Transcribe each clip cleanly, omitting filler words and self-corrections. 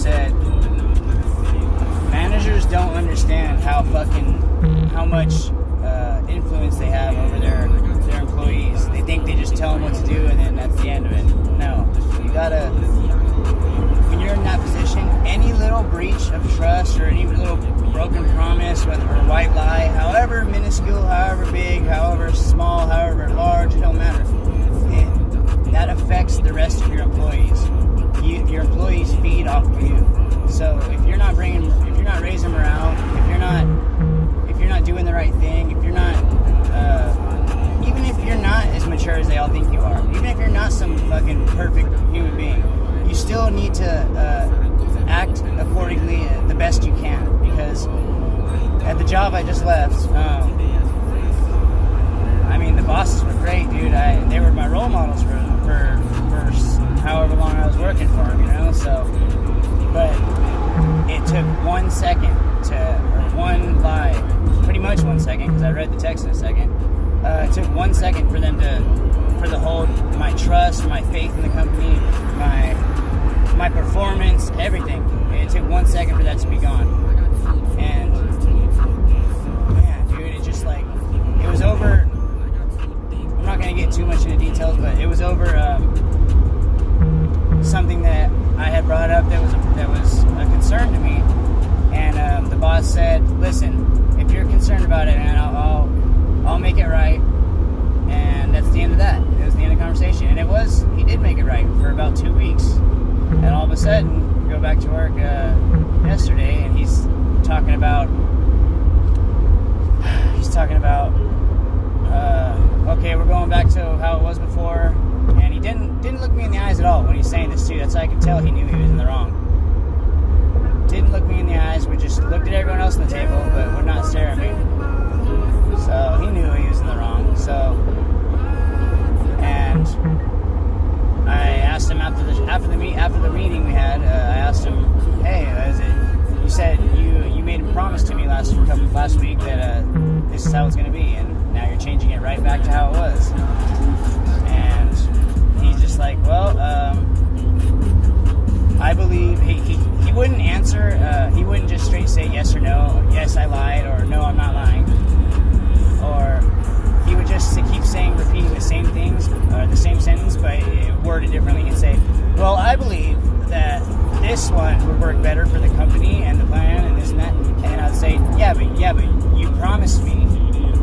said, managers don't understand how much influence they have over their employees. They think they just tell them what to do and then that's the end of it. No, you gotta, when you're in that position, any little breach of trust or any little broken promise, whether or white lie, however minuscule, however big, however small, however large, it don't matter. That affects the rest of your employees. Your employees feed off of you. So if you're not raising morale, if you're not doing the right thing, if you're not, even if you're not as mature as they all think you are, even if you're not some fucking perfect human being, you still need to act accordingly the best you can. Because at the job I just left, I mean, the bosses were great, dude. They were my role models for however long I was working for them, you know. So, but it took 1 second or one lie, pretty much 1 second, because I read the text in a second. It took 1 second for them for the whole, my trust, my faith in the company, my performance, everything. It took 1 second for that to be gone. And man, dude, it just like, it was over. I'm not going to get too much into details, but it was over something that I had brought up that was a concern to me. And the boss said, "Listen, if you're concerned about it, man, I'll make it right." And that's the end of that. It was the end of the conversation. And he did make it right for about 2 weeks. And all of a sudden, go back to work yesterday, and he's talking about okay, we're going back to how it was before. And he didn't look me in the eyes at all when he's saying this too. That's how I could tell he knew he was in the wrong. Didn't look me in the eyes. We just looked at everyone else on the table, but would not stare at me. So he knew he was in the wrong. So, and I asked him after the meeting we had. I asked him, "Hey, you said you made a promise to me last week that this is how it's going to be, and now you're changing it right back to how it was." And he's just like, "Well, I believe." He wouldn't answer. He wouldn't just straight say yes or no. Yes, I lied, or no, I'm not lying. Or he would just keep repeating the same things, or the same sentence, but worded differently. He'd say, "Well, I believe that this one would work better for the company and the plan and this and that." And I'd say, yeah, but you promised me.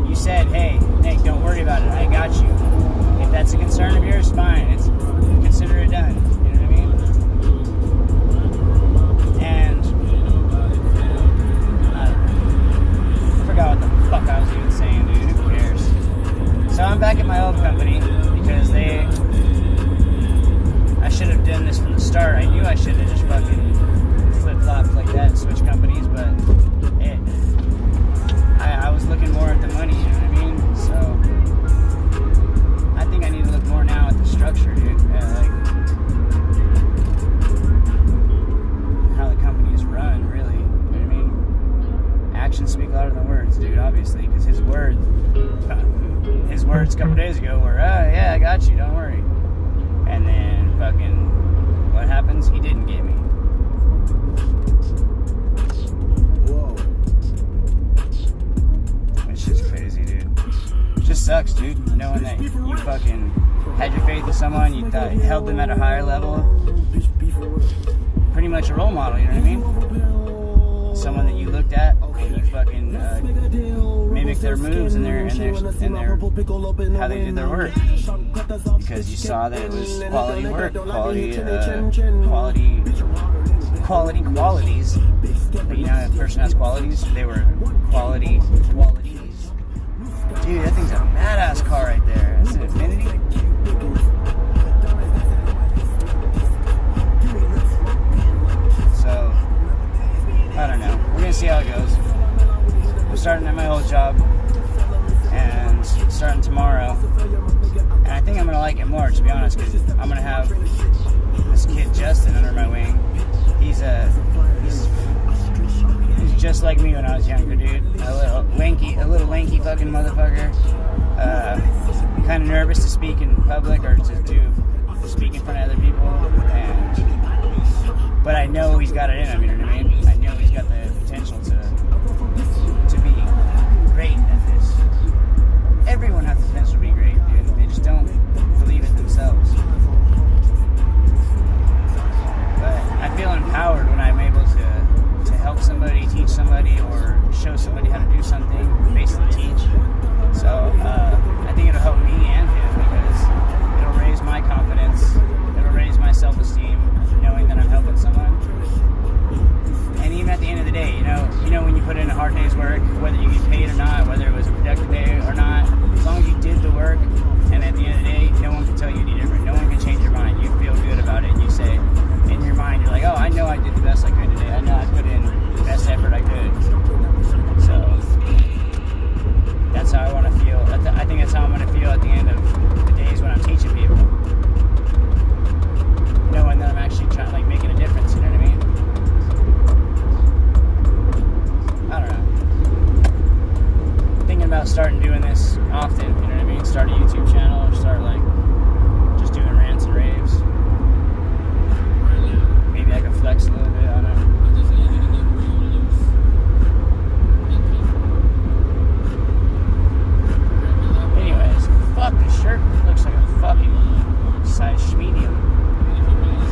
You said, "Hey, Nick, don't worry about it. I got you. If that's a concern of yours, fine. Consider it done." You know what I mean? And I forgot what the fuck I was even saying, dude. Who cares? So I'm back at my old company because I should have done this from the start. I knew I should have just fucking flip-flopped like that and switched companies, but I was looking more at the money, you know what I mean? So I think I need to look more now at the structure, dude. Like how the company is run, really. You know what I mean? Actions speak louder than words, dude, obviously, because his words a couple days ago were, "Oh, yeah, I got you, don't worry." And then fucking what happens? He didn't get me. Whoa. It's just crazy, dude. It just sucks, dude. Knowing that you fucking had your faith in someone, you thought you held them at a higher level. Pretty much a role model, you know what I mean? Someone that you looked at and you fucking mimicked their moves and their how they did their work, because you saw that it was quality work, qualities. But you know, if a person has qualities, they were qualities. Dude, that thing's a badass car right there. That's an Infiniti. So I don't know. We're gonna see how it goes. We're starting at my old job and starting tomorrow, and I think I'm gonna like it more, to be honest, because I'm gonna have this kid Justin under my wing. He's just like me when I was younger, dude. A little lanky fucking motherfucker. Kind of nervous to speak in public or to speak in front of other people, and But I know he's got it in him, you know what I mean? I know he's got the potential to be great at this. Everyone has the potential to be great, dude. They just don't believe it themselves. But I feel empowered when I'm able to help somebody, teach somebody, or show somebody how to do something, basically teach. So I think it'll help me and him because it'll raise my confidence, it'll raise my self-esteem, knowing that I'm helping someone. And even at the end of the day, you know when you put in a hard day's work, whether you get paid or not, whether it was a productive day or not, as long as you did the work, and at the end of the day, no one can tell you any different. No one can change your mind. You feel good about it. You say, in your mind, you're like, oh, I know I did the best I could today. I know I put in the best effort I could. So that's how I want to feel. I think that's how I'm going to feel at the end of the days when I'm teaching people. Knowing that I'm actually trying, like, making a difference, you know what I mean? I don't know. Thinking about starting doing this often, you know what I mean? Start a YouTube channel or start, like, just doing rants and raves. Maybe I can flex a little bit on it. Anyways, fuck, this shirt looks like a fucking size medium.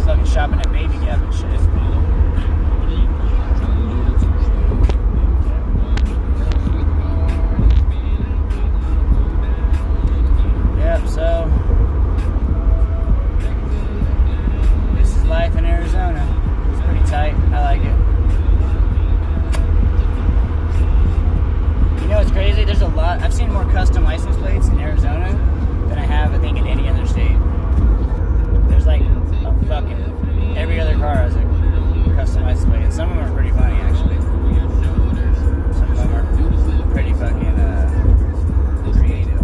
Fucking shopping at Baby Gap and shit. Yep, so this is life in Arizona. It's pretty tight. I like it. You know what's crazy? There's a lot. I've seen more custom license plates in Arizona than I have, I think, in any other state. There's like a fucking every other car has a custom license plate, and some of them are pretty funny actually. Some of them are pretty fucking creative.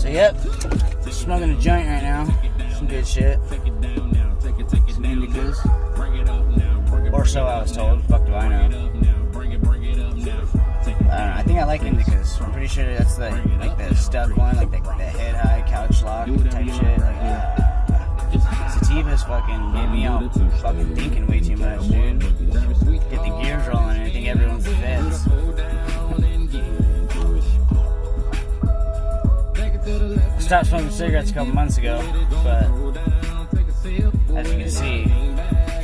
Yep, just smoking a joint right now. Some good shit. Some indicas. Or so I was told. Fuck do I know. I don't know. I think I like indicas. I'm pretty sure that's the stuck one, like the head high couch lock type shit. Sativas fucking get me out fucking thinking way too much, dude. Get the gears rolling and I think everyone's the feds. I stopped smoking cigarettes a couple months ago, but as you can see,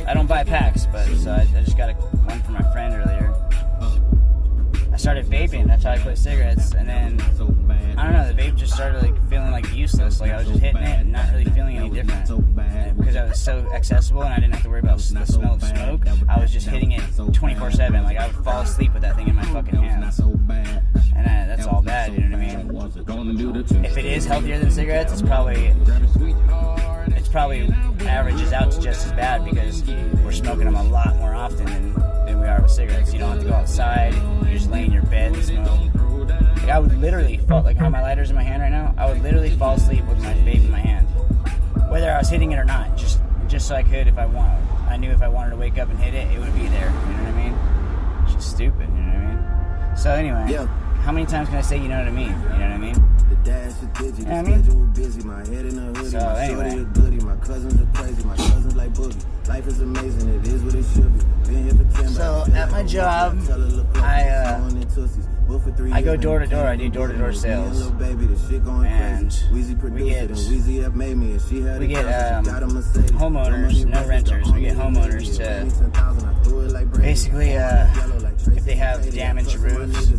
I don't buy packs, but so I just got one for my friend earlier. I started vaping, that's how I quit cigarettes, and then, I don't know, the vape just started like feeling like useless, like I was just hitting it and not really feeling any different. And because I was so accessible and I didn't have to worry about the smell of smoke, I was just hitting it 24/7, like I would fall asleep with that thing in my fucking hands. And that's all bad, you know what I mean? If it is healthier than cigarettes, it's probably averages out to just as bad because we're smoking them a lot more often than we are with cigarettes. You don't have to go outside, you just lay in your bed and smoke. Like I would literally fall, like how my lighter's in my hand right now, I would literally fall asleep with my vape in my hand. Whether I was hitting it or not, just so I could if I wanted. I knew if I wanted to wake up and hit it, it would be there, you know what I mean? It's just stupid, you know what I mean? So anyway, how many times can I say you know what I mean? You know what I mean? You know what I mean? So anyway. My cousins are crazy, my cousins like boogie. Life is amazing, it is what it should be. Been here for 10 So at my job, I I go door to door. I do door to door sales, and we get homeowners, no renters. We get homeowners to basically, if they have damaged roofs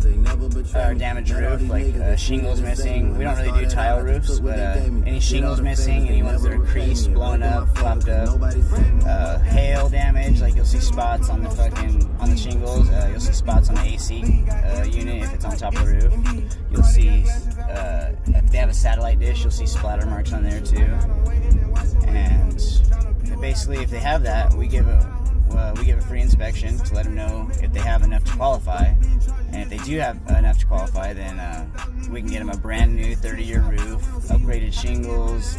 or damaged roof, like shingles missing. We don't really do tile roofs, but any shingles missing, any ones that are creased, blown up, flopped up, hail damage, like you'll see spots on the shingles. You'll see spots on the AC unit if it's on top of the roof. You'll see if they have a satellite dish, you'll see splatter marks on there too. And basically, if they have that, we give a free inspection to let them know if they have enough to qualify. And if they do have enough to qualify, then we can get them a brand new 30-year roof, upgraded shingles,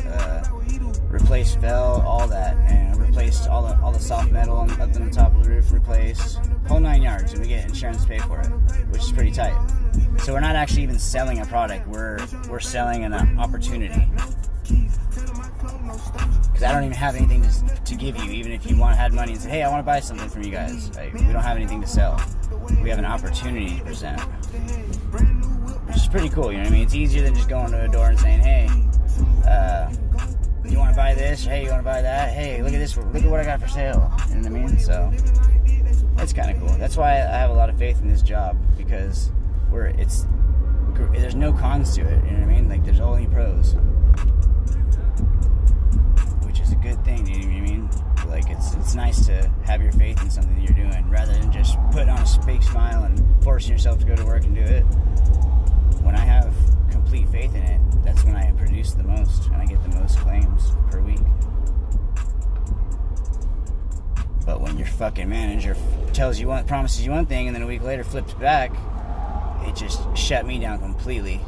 replaced felt, all that, and replaced all the soft metal up on the top of the roof, replaced, whole 9 yards, and we get insurance to pay for it, which is pretty tight. So we're not actually even selling a product; we're selling an opportunity. Because I don't even have anything to give you, even if you had money and say, hey, I want to buy something from you guys. Like, we don't have anything to sell. We have an opportunity to present, which is pretty cool, you know what I mean? It's easier than just going to a door and saying, hey, you want to buy this? Hey, you want to buy that? Hey, look at this, look at what I got for sale. You know what I mean? So, that's kind of cool. That's why I have a lot of faith in this job, because there's no cons to it, you know what I mean? Like, there's only pros. Good thing, you know what I mean? Like, it's nice to have your faith in something that you're doing, rather than just putting on a fake smile and forcing yourself to go to work and do it. When I have complete faith in it, that's when I produce the most, and I get the most claims per week. But when your fucking manager promises you one thing, and then a week later flips back, it just shut me down completely.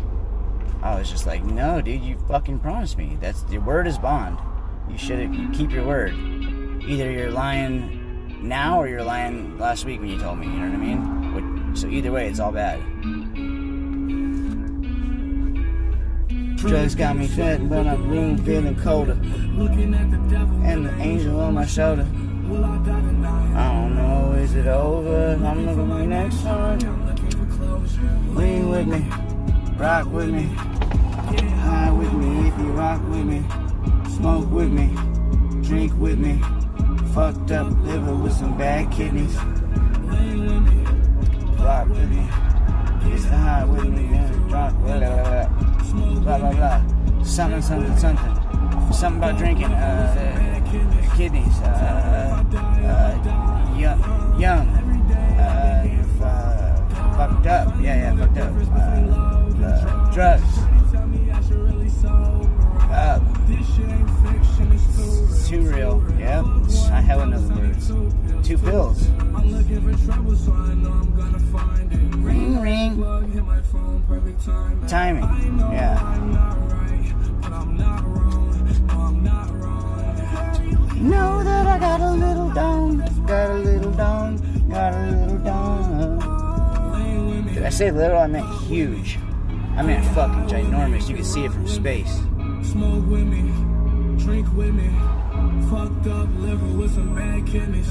I was just like, no, dude, you fucking promised me. Your word is bond. You should keep your word. Either you're lying now or you're lying last week when you told me, you know what I mean? So either way, it's all bad. Drugs got me fat, but I'm room feeling colder. And the angel on my shoulder. I don't know, is it over? I'm looking for my next one. Lean with me, rock with me, high with me if you rock with me. Smoke with me, drink with me, fucked up liver with some bad kidneys. Rock with me, it's the high with me, then drunk, blah, blah, blah, blah. Something about drinking, kidneys, young, fucked up, fucked up, drugs, too real, yep, I hella know the words. 2 pills. Ring, ring. Timing, yeah. Know that I got a little down. Did I say little? I meant huge. I meant fucking ginormous. You can see it from space. Smoke with me, drink with me, fucked up liver with some bad kidneys.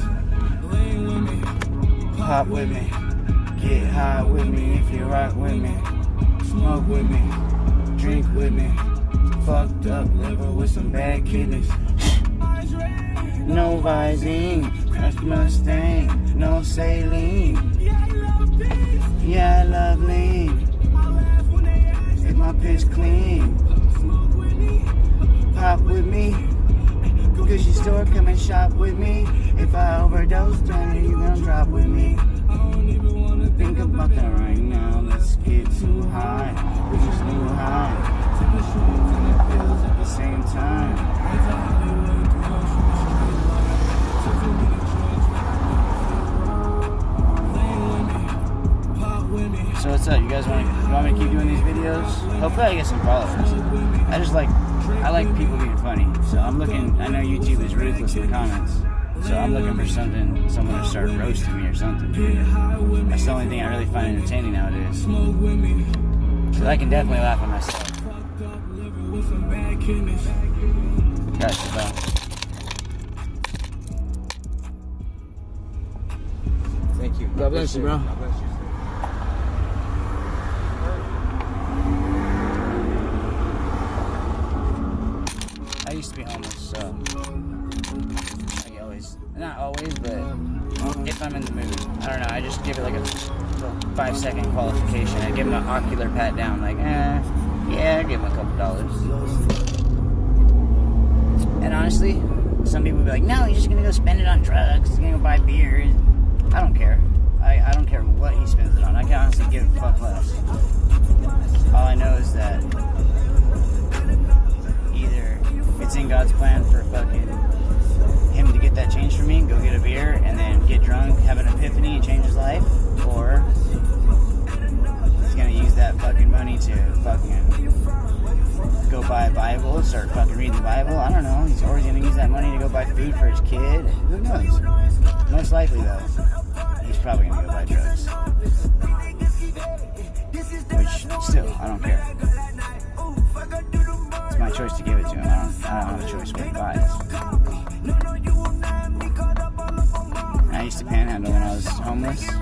Lean with me, pop with me, get high with me if you rock with me. Smoke with me, drink with me, fucked up liver with some bad kidneys. No Visine, that's Mustang, no saline. Yeah, I love lean. If my piss clean. Pop with me, Gucci store, come and shop with me. If I overdose, then you gonna drop with me. I don't even wanna think about that right now. Let's get too high, we just new high. Take the shrooms and the pills at the same time. So what's up? You guys want me to keep doing these videos? Hopefully I get some followers. I like people being funny, so I know YouTube is ruthless in the comments, so I'm looking for someone to start roasting me or something. That's the only thing I really find entertaining nowadays, because I can definitely laugh at myself. Gotcha, bro. Thank you. God bless you, bro. God bless you. Not always, but if I'm in the mood. I don't know, I just give it like a 5-second qualification. I give him an ocular pat down, like, yeah, I give him a couple dollars. And honestly, some people will be like, no, he's just gonna go spend it on drugs, he's gonna go buy beer. I don't care. I don't care what he spends it on. I can honestly give a fuck less. All I know is that either it's in God's plan for fucking him to get that change from me, go get a beer, and then get drunk, have an epiphany, and change his life, or he's gonna use that fucking money to fucking go buy a Bible, start fucking reading the Bible. I don't know. He's always gonna use that money to go buy food for his kid. Who knows? Most likely, though, he's probably gonna go buy drugs. Which, still, I don't care. It's my choice to give it to him. I don't have a choice what he buys. I used to panhandle when I was homeless, so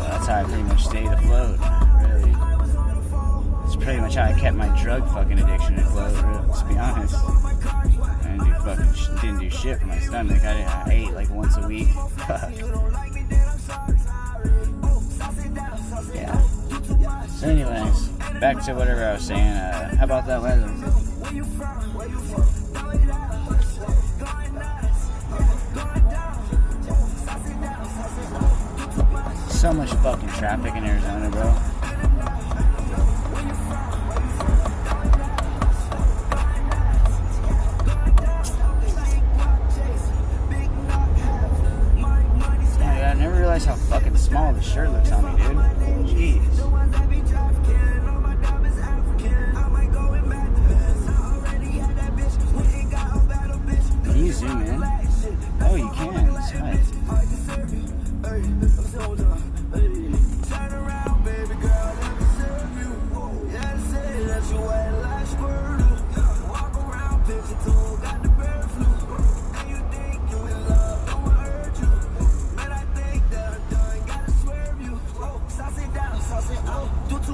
that's how I pretty much stayed afloat. Really, it's pretty much how I kept my drug fucking addiction afloat. To be honest, I didn't do shit for my stomach. I ate like once a week. Fuck. Yeah. So, anyways, back to whatever I was saying. How about that weather? So much fucking traffic in Arizona, bro. Dude, I never realized how fucking small this shirt looks on me, dude. Jeez. Can you zoom in? Oh, you can. It's nice.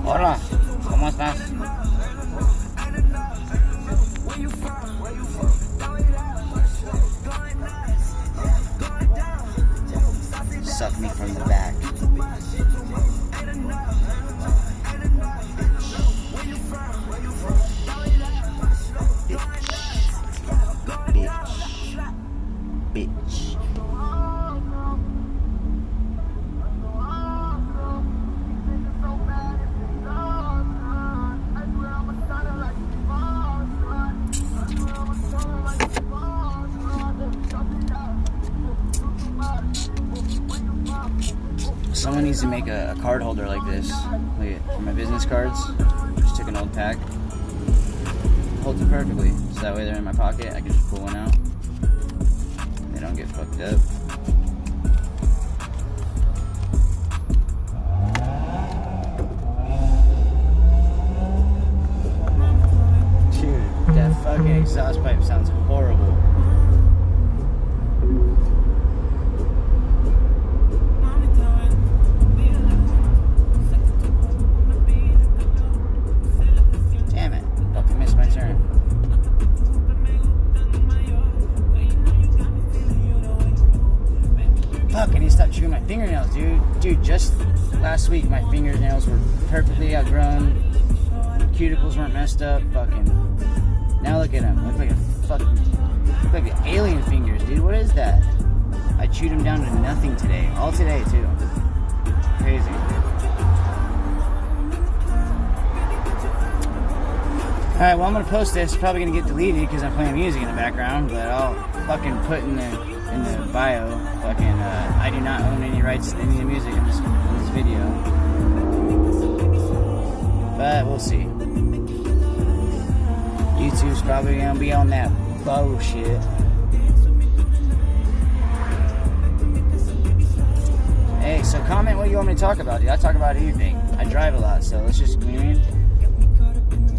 Hola, ¿cómo estás? Suck me from the back. Bitch. Someone needs to make a card holder like this. Look at, for my business cards. Just took an old pack. Holds it perfectly. So that way they're in my pocket. I can just pull one out. They don't get fucked up. Dude, that fucking exhaust pipe sounds horrible. Fuck, I need to stop chewing my fingernails, dude. Dude, just last week my fingernails were perfectly outgrown. Cuticles weren't messed up. Fucking. Now look at them. Look like the alien fingers, dude. What is that? I chewed them down to nothing today. All today, too. Crazy. Alright, well, I'm gonna post this. It's probably gonna get deleted because I'm playing music in the background, but I'll fucking put in the bio, fucking, I do not own any rights to any of the music in this video. But we'll see. YouTube's probably gonna be on that bullshit. Hey, so comment what you want me to talk about, dude. I talk about anything. I drive a lot, so let's just, you know what I mean?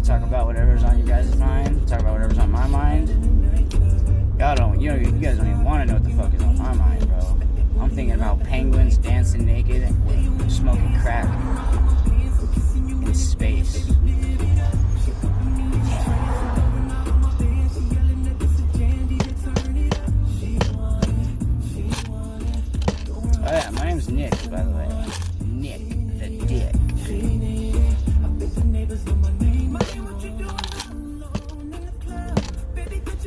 Talk about whatever's on you guys' mind. Talk about whatever's on my mind. Y'all don't, you guys don't even want to know what the fuck is on my mind, bro. I'm thinking about penguins dancing naked and smoking crack in space.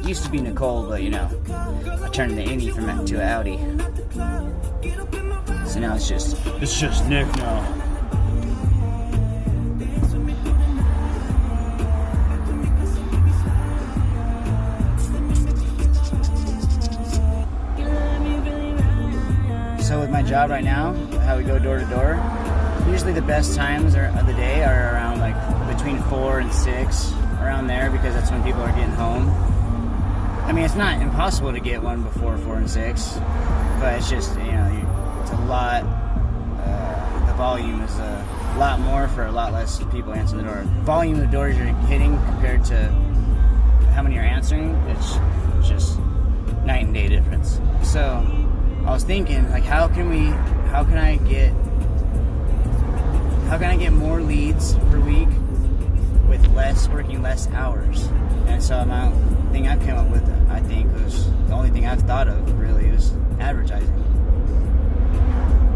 used to be Nicole, but you know, I turned the innie from it to an Audi. So now it's just Nick now. So with my job right now, how we go door to door, usually the best times of the day are around like between 4 and 6, around there, because that's when people are getting home. I mean, it's not impossible to get one before 4 and 6, but it's just, you know, it's a lot, the volume is a lot more for a lot less people answering the door. Volume of the doors you're hitting compared to how many you're answering, it's just night and day difference. So I was thinking, like, how can I get more leads per week with working less hours? And so my thing I've come up with, I think, was the only thing I've thought of really was advertising.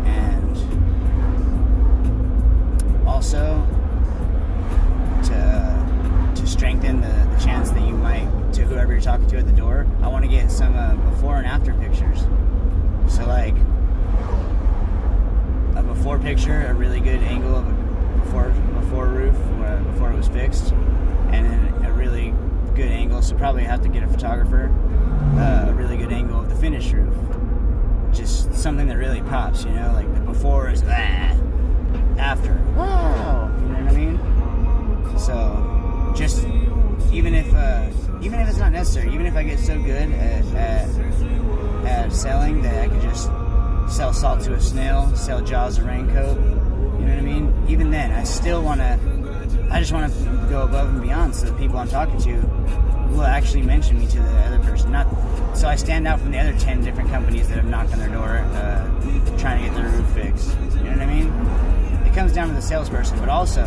And also to strengthen the chance that you might, to whoever you're talking to at the door, I want to get some before and after pictures. So like a before picture, a really good angle of a before roof, before it was fixed, and then a really good angle, so probably have to get a photographer, a really good angle of the finished roof. Just something that really pops, you know, like the before is after. Whoa! You know what I mean? So just even if it's not necessary, even if I get so good at selling that I could just sell salt to a snail, sell Jaws a raincoat, you know what I mean? Even then, I just want to go above and beyond so the people I'm talking to will actually mention me to the other person. Not so I stand out from the other 10 different companies that have knocked on their door trying to get their roof fixed. You know what I mean? It comes down to the salesperson, but also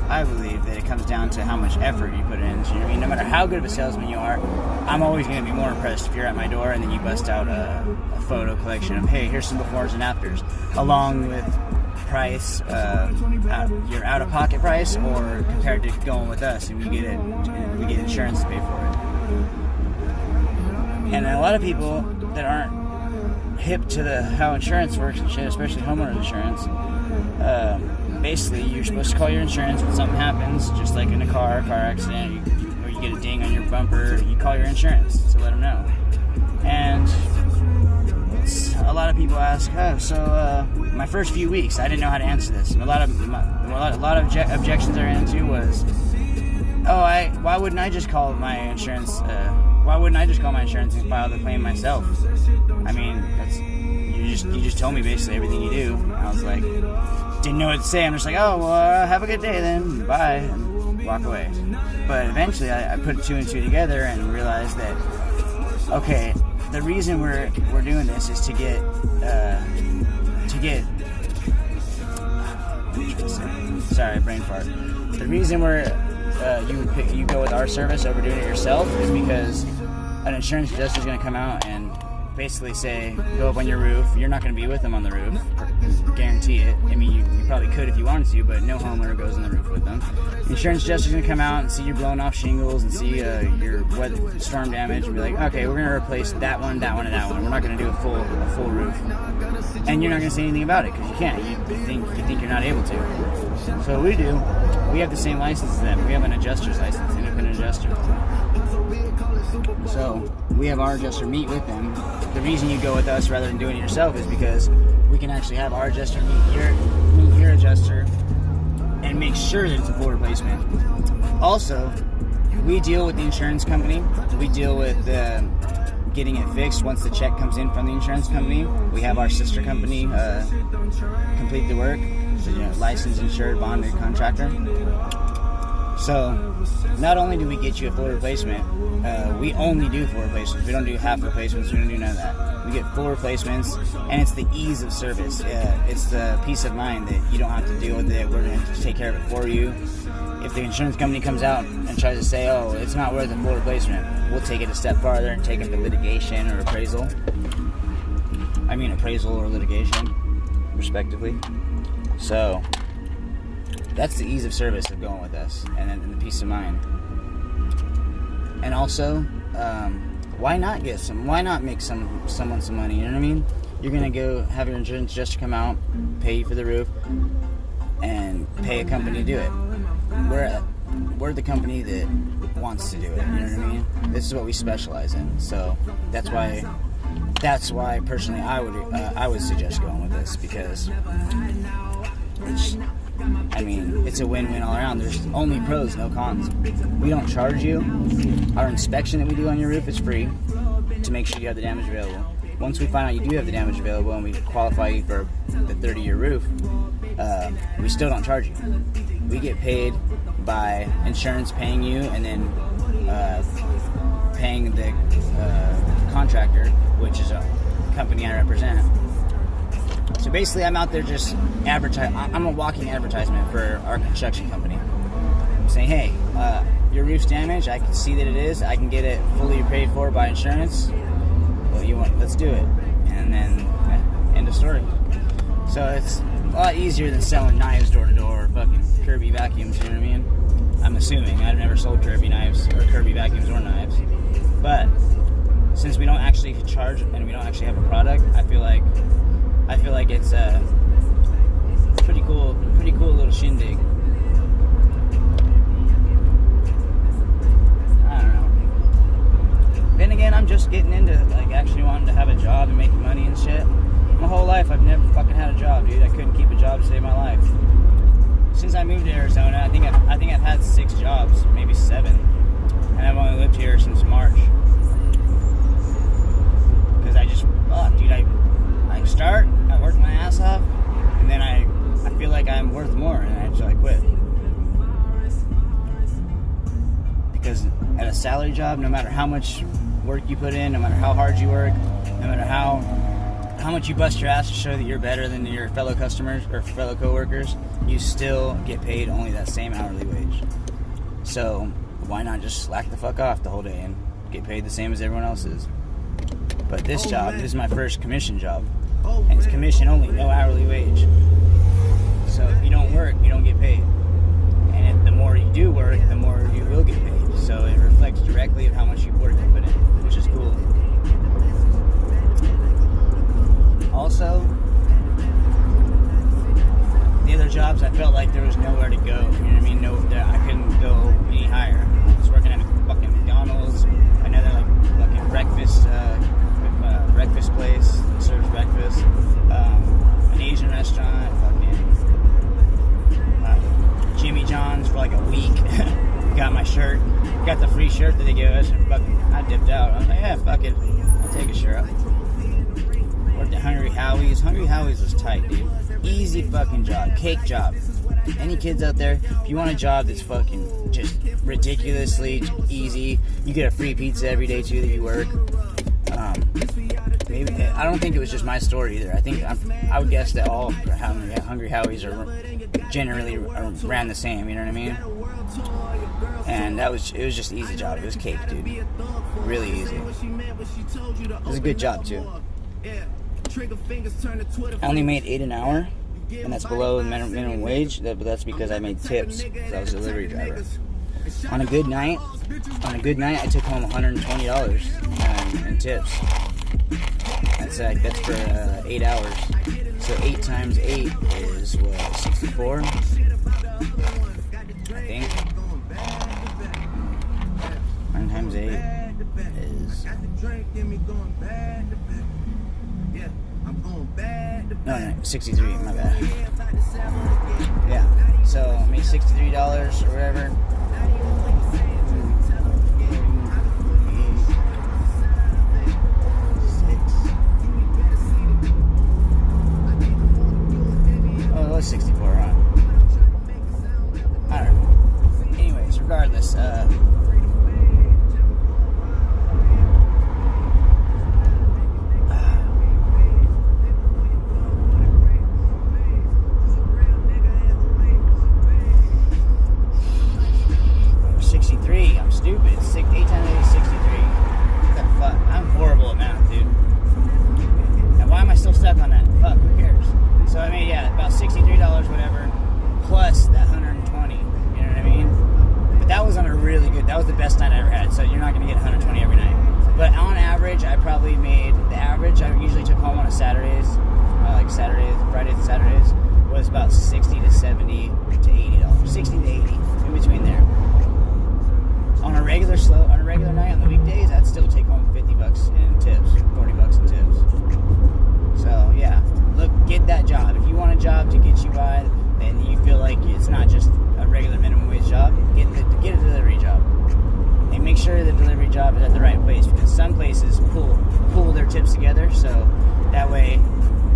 I believe that it comes down to how much effort you put in. You know what I mean? No matter how good of a salesman you are, I'm always going to be more impressed if you're at my door and then you bust out a photo collection of, hey, here's some befores and afters, along with price, your out-of-pocket price, or compared to going with us, and we get insurance to pay for it. And a lot of people that aren't hip to how insurance works and shit, especially homeowners insurance, basically you're supposed to call your insurance when something happens, just like in a car accident, or you get a ding on your bumper, you call your insurance to let them know. And a lot of people ask, my first few weeks, I didn't know how to answer this. And a lot of objections I ran into was, why wouldn't I just call my insurance? Why wouldn't I just call my insurance and file the claim myself? I mean, you just told me basically everything you do. And I was like, didn't know what to say. I'm just like, have a good day then, bye, and walk away. But eventually, I put 2 and 2 together and realized that, okay, the reason we're doing this is to get sorry, brain fart. The reason you go with our service over doing it yourself is because an insurance adjuster is going to come out and basically say, go up on your roof. You're not going to be with them on the roof, guarantee it. I mean, you probably could if you wanted to, but no homeowner goes on the roof with them. The insurance adjuster's going to come out and see you blowing off shingles and see your weather, storm damage, and be like, okay, we're going to replace that one, and that one. We're not going to do a full roof, and you're not going to say anything about it because you can't. You think you're not able to. So what we do, we have the same license as them. We have an adjuster's license, independent adjuster. So we have our adjuster meet with them. The reason you go with us rather than doing it yourself is because we can actually have our adjuster meet your adjuster and make sure that it's a full replacement. Also, we deal with the insurance company. We deal with getting it fixed once the check comes in from the insurance company. We have our sister company complete the work. So, licensed, insured, bonded contractor. So, not only do we get you a full replacement, we only do full replacements. We don't do half replacements. We don't do none of that. We get full replacements, and it's the ease of service. It's the peace of mind that you don't have to deal with it. We're going to take care of it for you. If the insurance company comes out and tries to say, it's not worth a full replacement, we'll take it a step farther and take it to litigation or appraisal. Appraisal or litigation, respectively. So, that's the ease of service of going with us, and then the peace of mind. And also, why not make someone some money? You know what I mean? You're gonna go have your insurance adjuster come out, pay you for the roof, and pay a company to do it. We're the company that wants to do it. You know what I mean? This is what we specialize in. So that's why personally I would suggest going with this, because it's a win-win all around. There's only pros, no cons. We don't charge you. Our inspection that we do on your roof is free to make sure you have the damage available. Once we find out you do have the damage available and we qualify you for the 30-year roof, we still don't charge you. We get paid by insurance paying you, and then paying the contractor, which is a company I represent. So basically, I'm out there just I'm a walking advertisement for our construction company. I'm saying, hey, your roof's damaged. I can see that it is. I can get it fully paid for by insurance. Let's do it. And then, end of story. So it's a lot easier than selling knives door to door or fucking Kirby vacuums, you know what I mean? I'm assuming. I've never sold Kirby knives or Kirby vacuums or knives. But since we don't actually charge and we don't actually have a product, I feel like it's a pretty cool little shindig. I don't know. Then again, I'm just getting into actually wanting to have a job and making money and shit. My whole life, I've never fucking had a job, dude. I couldn't keep a job to save my life. Since I moved to Arizona, I think I've had 6 jobs, maybe 7, and I've only lived here since March. Because I work my ass off, and then I feel like I'm worth more, and I quit. Because at a salary job, no matter how much work you put in, no matter how hard you work, no matter how much you bust your ass to show that you're better than your fellow customers or fellow coworkers, you still get paid only that same hourly wage. So why not just slack the fuck off the whole day and get paid the same as everyone else is? But this is my first commission job, and it's commission only, no hourly wage. So if you don't work, you don't get paid, and the more you do work, the more you will get paid. So it reflects directly of how much work you put in, which is cool. Also, the other jobs, I felt like there was nowhere to go. You know what I mean? I couldn't go any higher. I was working at a fucking McDonald's, another fucking breakfast place that serves breakfast, an Asian restaurant, fucking Jimmy John's for a week. Got my shirt, got the free shirt that they gave us, and fucking I dipped out. I was like, yeah, fuck it, I'll take a shirt. Worked at Hungry Howie's. Hungry Howie's was tight, dude. Easy fucking job. Cake job. Any kids out there, if you want a job that's fucking just ridiculously easy, you get a free pizza every day too that you work. Maybe I don't think it was just my story either. I would guess that all Hungry Howie's are generally ran the same. You know what I mean? And it was just an easy job. It was cake, dude. Really easy. It was a good job too. I only made $8 an hour, and that's below the minimum wage. But that's because I made tips, because I was a delivery driver. On a good night, I took home $120 in tips. That's for 8 hours. So 8 times 8 is what, 64? I think. 9 times 8 is. No, 63, my bad. Yeah, so I made $63 or whatever. Oh, it was 64, huh? I don't know. Anyways, regardless, I'm stupid. 8 times 8 is 63. What the fuck? I'm horrible at math, dude. And why am I still stuck on that? Fuck, who cares? So I made, about $63, whatever, plus that $120. You know what I mean? But that was on that was the best night I ever had. So you're not gonna probably made the average. I usually took home on a Saturdays, like Saturdays, Fridays and Saturdays, was about $60 to $70 to $80, 60 to 80, in between there. On a regular night on the weekdays, I'd still take home $50 in tips, $40 in tips. So yeah, look, get that job. If you want a job to get you by, and you feel like it's not just a regular minimum wage job, get a delivery job. And make sure the delivery job is at the right place, because some places pull their tips together, so that way,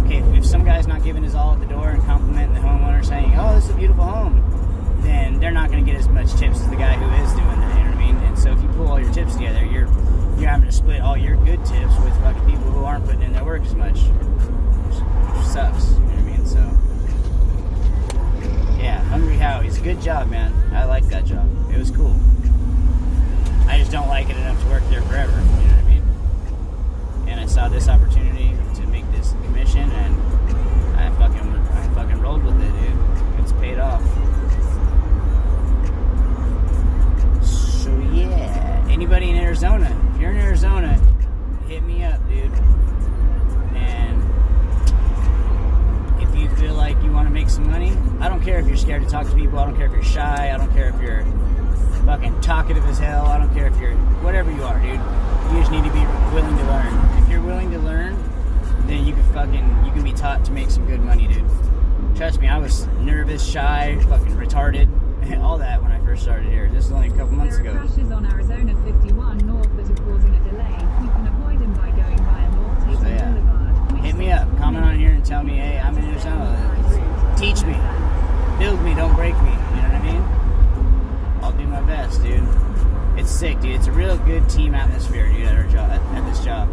okay, if some guy's not giving his all at the door and complimenting the homeowner saying, oh, this is a beautiful home, then they're not going to get as much tips as the guy who is doing that, you know what I mean? And so if you pull all your tips together, you're having to split all your good tips with fucking people who aren't putting in their work as much, which sucks, you know what I mean? So yeah, Hungry Howie's, good job, man. I like that job. It was cool. I just don't like it enough to work there forever, you know what I mean? And I saw this opportunity to make this commission, and I fucking rolled with it, dude. It's paid off. So yeah, anybody in Arizona, if you're in Arizona, hit me up, dude. And if you feel like you want to make some money, I don't care if you're scared to talk to people, I don't care if you're shy, I don't care if you're fucking talkative as hell, I don't care if you're whatever you are, dude. You just need to be willing to learn. If you're willing to learn, then you can be taught to make some good money, dude. Trust me, I was nervous, shy, fucking retarded, all that when I first started here. This was only a couple months ago. There are crashes on Arizona 51 north that are causing a delay. You can avoid them by going via North Tatum Boulevard. Hit me up, comment on here and tell me, hey, I'm in Arizona. Teach me, build me, don't break me. You know what I mean? I'll do my best, dude. It's sick, dude. It's a real good team atmosphere, dude, at our job, at this job.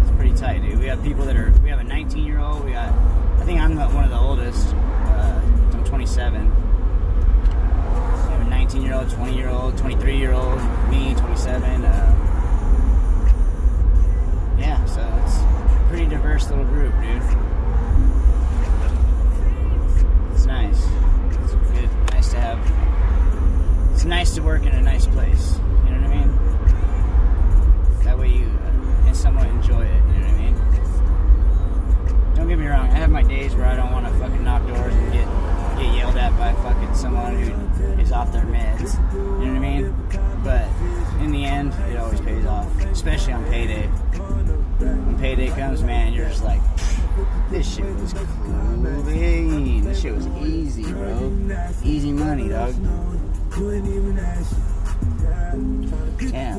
It's pretty tight, dude. We have people we have a 19-year-old. I think I'm one of the oldest. I'm 27. We have a 19-year-old, 20-year-old, 23-year-old, me, 27. Yeah, so it's a pretty diverse little group, dude. It's nice. It's good, nice to have. It's nice to work in a nice place. You know what I mean? That way you somewhat enjoy it. You know what I mean? Don't get me wrong. I have my days where I don't want to fucking knock doors and get yelled at by fucking someone who is off their meds. You know what I mean? But in the end, it always pays off, especially on payday. When payday comes, man, you're just like, this shit was clean. This shit was easy, bro. Easy money, dog. Damn.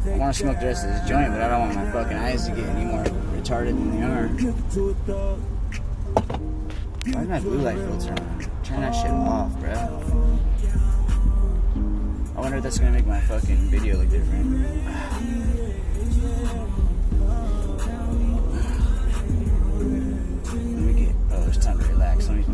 I want to smoke the rest of this joint, but I don't want my fucking eyes to get any more retarded than they are. Why is my blue light filter on? Turn that shit off, bro. I wonder if that's gonna make my fucking video look different. Let me get. Oh, it's time to relax. Let me